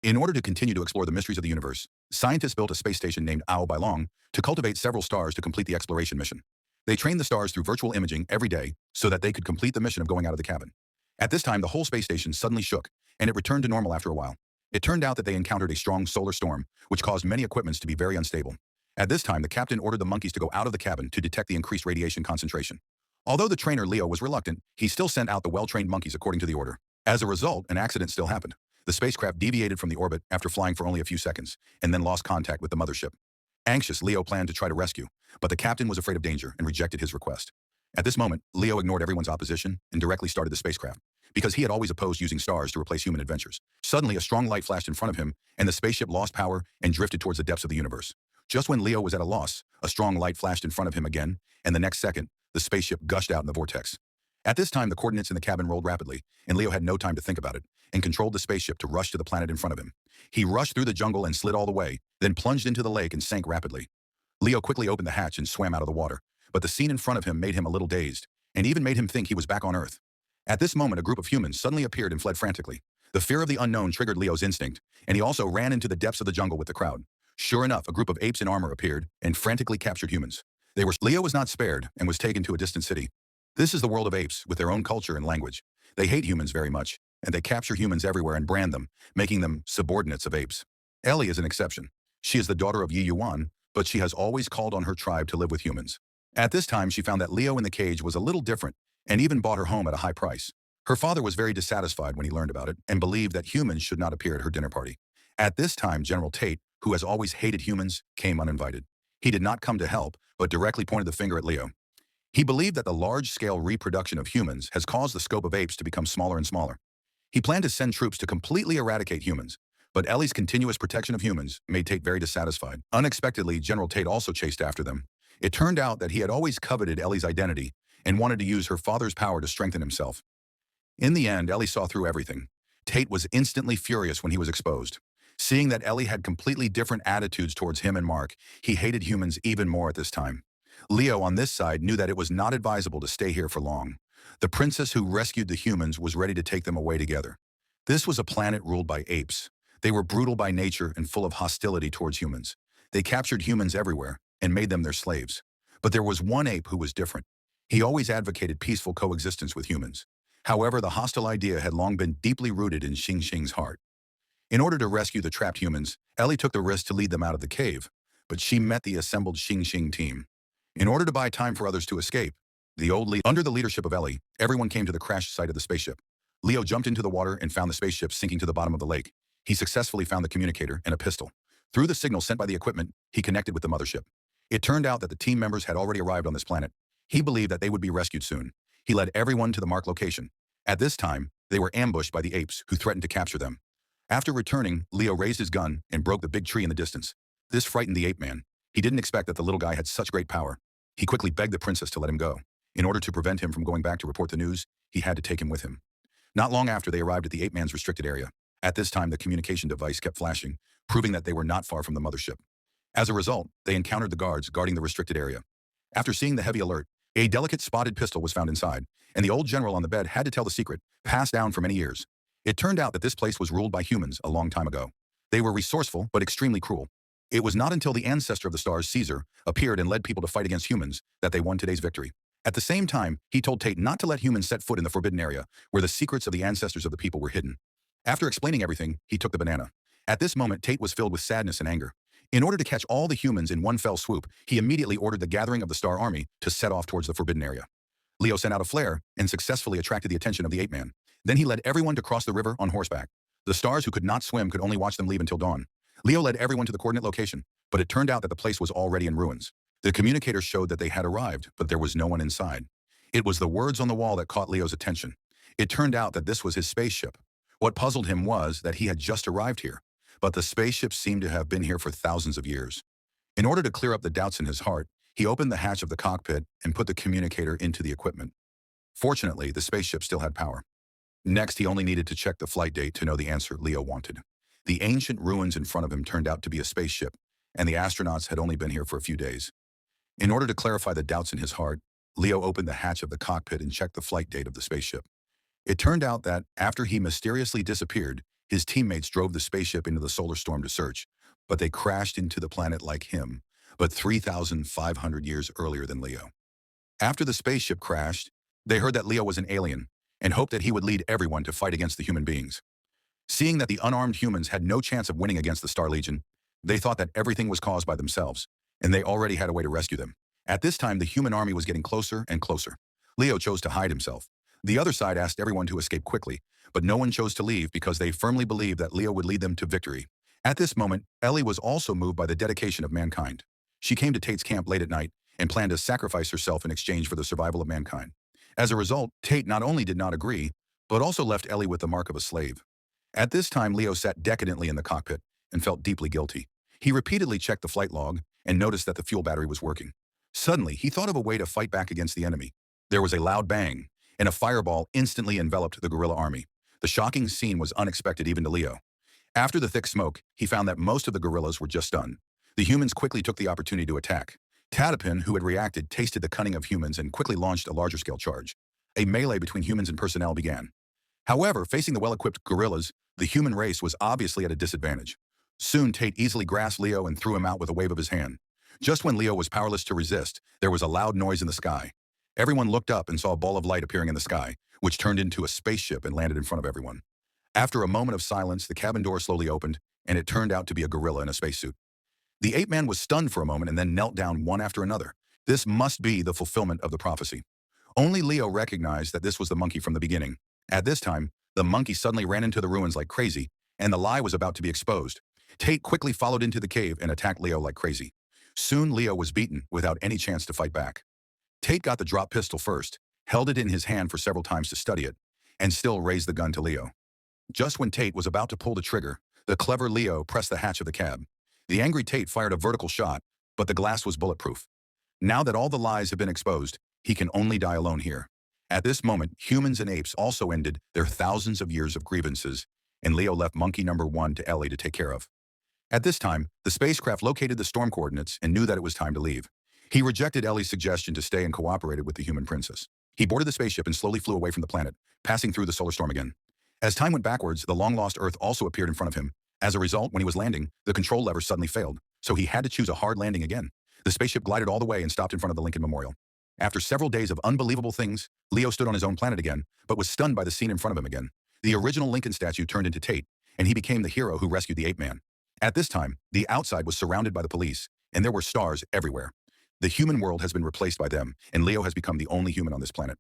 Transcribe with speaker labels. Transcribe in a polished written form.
Speaker 1: In order to continue to explore the mysteries of the universe, scientists built a space station named Ao Bai Long to cultivate several stars to complete the exploration mission. They trained the stars through virtual imaging every day so that they could complete the mission of going out of the cabin. At this time, the whole space station suddenly shook, and it returned to normal after a while. It turned out that they encountered a strong solar storm, which caused many equipments to be very unstable. At this time, the captain ordered the monkeys to go out of the cabin to detect the increased radiation concentration. Although the trainer Leo was reluctant, he still sent out the well-trained monkeys according to the order. As a result, an accident still happened. The spacecraft deviated from the orbit after flying for only a few seconds, and then lost contact with the mothership. Anxious, Leo planned to try to rescue, but the captain was afraid of danger and rejected his request. At this moment, Leo ignored everyone's opposition and directly started the spacecraft, because he had always opposed using stars to replace human adventures. Suddenly, a strong light flashed in front of him, and the spaceship lost power and drifted towards the depths of the universe. Just when Leo was at a loss, a strong light flashed in front of him again, and the next second, the spaceship gushed out in the vortex. At this time, the coordinates in the cabin rolled rapidly, and Leo had no time to think about it, and controlled the spaceship to rush to the planet in front of him. He rushed through the jungle and slid all the way, then plunged into the lake and sank rapidly. Leo quickly opened the hatch and swam out of the water, but the scene in front of him made him a little dazed, and even made him think he was back on Earth. At this moment, a group of humans suddenly appeared and fled frantically. The fear of the unknown triggered Leo's instinct, and he also ran into the depths of the jungle with the crowd. Sure enough, a group of apes in armor appeared and frantically captured humans. Leo was not spared and was taken to a distant city. This is the world of apes with their own culture and language. They hate humans very much, and they capture humans everywhere and brand them, making them subordinates of apes. Ellie is an exception. She is the daughter of Yi Yuan, but she has always called on her tribe to live with humans. At this time, she found that Leo in the cage was a little different and even bought her home at a high price. Her father was very dissatisfied when he learned about it and believed that humans should not appear at her dinner party. At this time, General Thade, who has always hated humans, came uninvited. He did not come to help, but directly pointed the finger at Leo. He believed that the large-scale reproduction of humans has caused the scope of apes to become smaller and smaller. He planned to send troops to completely eradicate humans, but Ellie's continuous protection of humans made Tate very dissatisfied. Unexpectedly, General Tate also chased after them. It turned out that he had always coveted Ellie's identity and wanted to use her father's power to strengthen himself. In the end, Ellie saw through everything. Tate was instantly furious when he was exposed. Seeing that Ellie had completely different attitudes towards him and Mark, he hated humans even more at this time. Leo, on this side, knew that it was not advisable to stay here for long. The princess who rescued the humans was ready to take them away together. This was a planet ruled by apes. They were brutal by nature and full of hostility towards humans. They captured humans everywhere and made them their slaves. But there was one ape who was different. He always advocated peaceful coexistence with humans. However, the hostile idea had long been deeply rooted in Xing Xing's heart. In order to rescue the trapped humans, Ellie took the risk to lead them out of the cave, but she met the assembled Xing Xing team. In order to buy time for others to escape, under the leadership of Ellie, everyone came to the crash site of the spaceship. Leo jumped into the water and found the spaceship sinking to the bottom of the lake. He successfully found the communicator and a pistol. Through the signal sent by the equipment, he connected with the mothership. It turned out that the team members had already arrived on this planet. He believed that they would be rescued soon. He led everyone to the marked location. At this time, they were ambushed by the apes, who threatened to capture them. After returning, Leo raised his gun and broke the big tree in the distance. This frightened the ape man. He didn't expect that the little guy had such great power. He quickly begged the princess to let him go. In order to prevent him from going back to report the news, he had to take him with him. Not long after, they arrived at the ape man's restricted area. At this time, the communication device kept flashing, proving that they were not far from the mothership. As a result, they encountered the guards guarding the restricted area. After seeing the heavy alert, a delicate spotted pistol was found inside, and the old general on the bed had to tell the secret, passed down for many years. It turned out that this place was ruled by humans a long time ago. They were resourceful, but extremely cruel. It was not until the ancestor of the stars, Caesar, appeared and led people to fight against humans that they won today's victory. At the same time, he told Tate not to let humans set foot in the forbidden area, where the secrets of the ancestors of the people were hidden. After explaining everything, he took the banana. At this moment, Tate was filled with sadness and anger. In order to catch all the humans in one fell swoop, he immediately ordered the gathering of the Star Army to set off towards the forbidden area. Leo sent out a flare and successfully attracted the attention of the ape man. Then he led everyone to cross the river on horseback. The stars who could not swim could only watch them leave until dawn. Leo led everyone to the coordinate location, but it turned out that the place was already in ruins. The communicator showed that they had arrived, but there was no one inside. It was the words on the wall that caught Leo's attention. It turned out that this was his spaceship. What puzzled him was that he had just arrived here, but the spaceship seemed to have been here for thousands of years. In order to clear up the doubts in his heart, he opened the hatch of the cockpit and put the communicator into the equipment. Fortunately, the spaceship still had power. Next, he only needed to check the flight date to know the answer Leo wanted. The ancient ruins in front of him turned out to be a spaceship, and the astronauts had only been here for a few days. In order to clarify the doubts in his heart, Leo opened the hatch of the cockpit and checked the flight date of the spaceship. It turned out that, after he mysteriously disappeared, His teammates drove the spaceship into the solar storm to search, but they crashed into the planet like him, but 3,500 years earlier than Leo. After the spaceship crashed, they heard that Leo was an alien and hoped that he would lead everyone to fight against the human beings. Seeing that the unarmed humans had no chance of winning against the Star Legion, they thought that everything was caused by themselves, and they already had a way to rescue them. At this time, the human army was getting closer and closer. Leo chose to hide himself. The other side asked everyone to escape quickly, but no one chose to leave because they firmly believed that Leo would lead them to victory. At this moment, Ellie was also moved by the dedication of mankind. She came to Tate's camp late at night and planned to sacrifice herself in exchange for the survival of mankind. As a result, Tate not only did not agree, but also left Ellie with the mark of a slave. At this time, Leo sat decadently in the cockpit and felt deeply guilty. He repeatedly checked the flight log and noticed that the fuel battery was working. Suddenly, he thought of a way to fight back against the enemy. There was a loud bang, and a fireball instantly enveloped the guerrilla army. The shocking scene was unexpected even to Leo. After the thick smoke, he found that most of the guerrillas were just stunned. The humans quickly took the opportunity to attack. Thade, who had reacted, tasted the cunning of humans and quickly launched a larger-scale charge. A melee between humans and personnel began. However, facing the well-equipped guerrillas, the human race was obviously at a disadvantage. Soon, Tate easily grasped Leo and threw him out with a wave of his hand. Just when Leo was powerless to resist, there was a loud noise in the sky. Everyone looked up and saw a ball of light appearing in the sky, which turned into a spaceship and landed in front of everyone. After a moment of silence, the cabin door slowly opened, and it turned out to be a gorilla in a spacesuit. The ape-man was stunned for a moment and then knelt down one after another. This must be the fulfillment of the prophecy. Only Leo recognized that this was the monkey from the beginning. At this time, the monkey suddenly ran into the ruins like crazy, and the lie was about to be exposed. Tate quickly followed into the cave and attacked Leo like crazy. Soon, Leo was beaten without any chance to fight back. Tate got the drop pistol first, held it in his hand for several times to study it, and still raised the gun to Leo. Just when Tate was about to pull the trigger, the clever Leo pressed the hatch of the cab. The angry Tate fired a vertical shot, but the glass was bulletproof. Now that all the lies have been exposed, he can only die alone here. At this moment, humans and apes also ended their thousands of years of grievances, and Leo left monkey number 1 to Ellie to take care of. At this time, the spacecraft located the storm coordinates and knew that it was time to leave. He rejected Ellie's suggestion to stay and cooperated with the human princess. He boarded the spaceship and slowly flew away from the planet, passing through the solar storm again. As time went backwards, the long-lost Earth also appeared in front of him. As a result, when he was landing, the control lever suddenly failed, so he had to choose a hard landing again. The spaceship glided all the way and stopped in front of the Lincoln Memorial. After several days of unbelievable things, Leo stood on his own planet again, but was stunned by the scene in front of him again. The original Lincoln statue turned into Tate, and he became the hero who rescued the ape-man. At this time, the outside was surrounded by the police, and there were stars everywhere. The human world has been replaced by them, and Leo has become the only human on this planet.